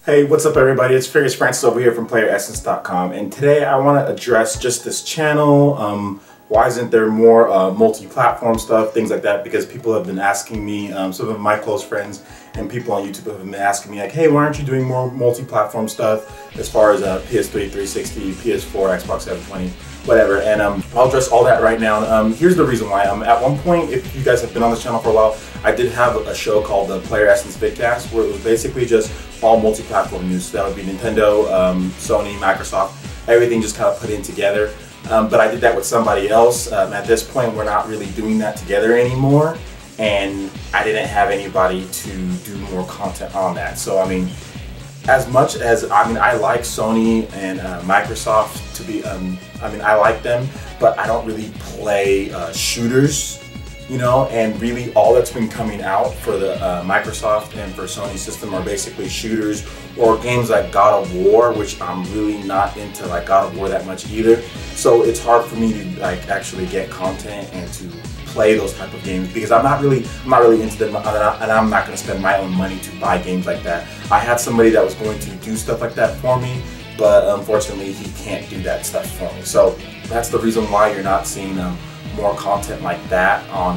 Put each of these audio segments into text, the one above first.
Hey, what's up everybody? It's Playeressence over here from Playeressence.com, and today I want to address just this channel. Why isn't there more multi-platform stuff, things like that, because people have been asking me, some of my close friends and people on YouTube have been asking me like, hey, why aren't you doing more multi-platform stuff as far as PS3, 360, PS4, Xbox 720, whatever, and I'll address all that right now. Here's the reason why. At one point, if you guys have been on this channel for a while, I did have a show called the Playeressence Vidcast, where it was basically just all multi-platform news. So that would be Nintendo, Sony, Microsoft, everything just kind of put in together. But I did that with somebody else. At this point, we're not really doing that together anymore, and I didn't have anybody to do more content on that. So I mean, as much as I like Sony and Microsoft to be, I like them, but I don't really play shooters, you know, and really all that's been coming out for the Microsoft and for Sony system are basically shooters or games like God of War, which I'm really not into like God of War that much either. So it's hard for me to like actually get content and to play those type of games because I'm not really into them, and I'm not going to spend my own money to buy games like that. I had somebody that was going to do stuff like that for me, but unfortunately he can't do that stuff for me. So that's the reason why you're not seeing more content like that on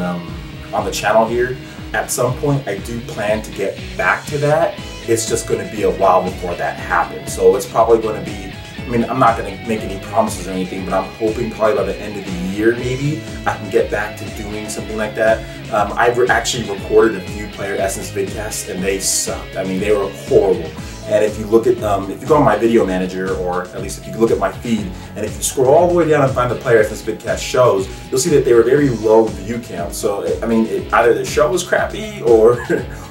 the channel here. At some point I do plan to get back to that. It's just going to be a while before that happens. So it's probably going to be, I mean, I'm not going to make any promises or anything, but I'm hoping probably by the end of the year maybe I can get back to doing something like that. I've actually recorded a few Playeressence vidcasts and they sucked. I mean, they were horrible. And if you look at, if you go on my video manager, or at least if you look at my feed, and if you scroll all the way down and find the Playeressence vidcast shows, you'll see that they were very low view count. So I mean, either the show was crappy or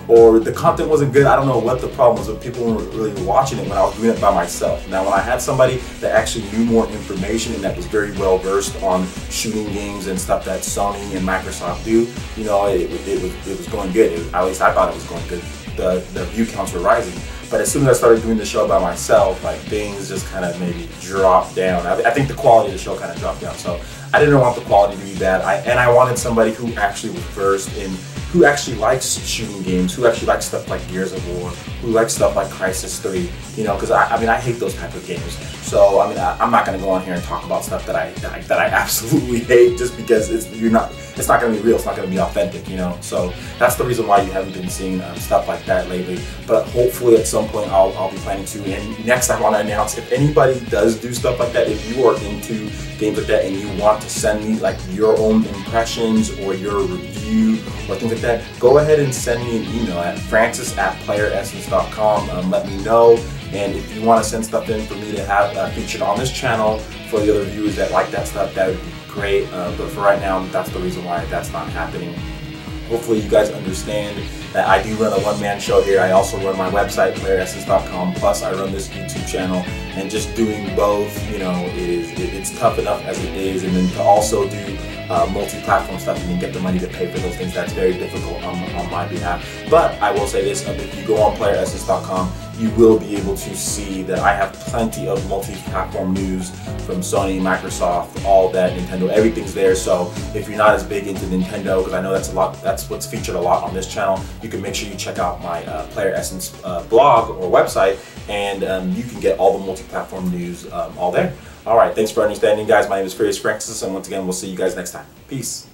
or the content wasn't good. I don't know what the problem was, but people weren't really watching it when I was doing it by myself. Now, when I had somebody that actually knew more information and that was very well versed on shooting games and stuff that Sony and Microsoft do, you know, it was going good. At least I thought it was going good. The view counts were rising. But as soon as I started doing the show by myself, like things just kind of maybe dropped down. I think the quality of the show kind of dropped down. So I didn't want the quality to be bad. And I wanted somebody who actually was versed in, who actually likes shooting games, who actually likes stuff like Gears of War, who likes stuff like Crysis 3, you know, because I mean, I hate those type of games. So I mean, I'm not going to go on here and talk about stuff that I absolutely hate just because it's not going to be real, it's not going to be authentic, you know. So that's the reason why you haven't been seeing stuff like that lately. But hopefully at some point I'll be planning to. And next I want to announce, if anybody does do stuff like that, if you are into games like that and you want to send me like your own impressions or your review or things like that, go ahead and send me an email at francis@playeressence.com. Let me know. And if you want to send stuff in for me to have featured on this channel for the other viewers that like that stuff, that would be great. But for right now, that's the reason why that's not happening. Hopefully you guys understand that I do run a one-man show here. I also run my website, Playeressence.com, plus I run this YouTube channel, and just doing both, you know, it's tough enough as it is, and then to also do multi-platform stuff and then get the money to pay for those things, that's very difficult on my behalf. But I will say this, if you go on Playeressence.com, you will be able to see that I have plenty of multi-platform news from Sony, Microsoft, all that, Nintendo, everything's there. So if you're not as big into Nintendo, because I know that's what's featured a lot on this channel, you can make sure you check out my Playeressence blog or website, and you can get all the multi-platform news all there. All right, thanks for understanding, guys. My name is Playeressence, and once again, we'll see you guys next time. Peace.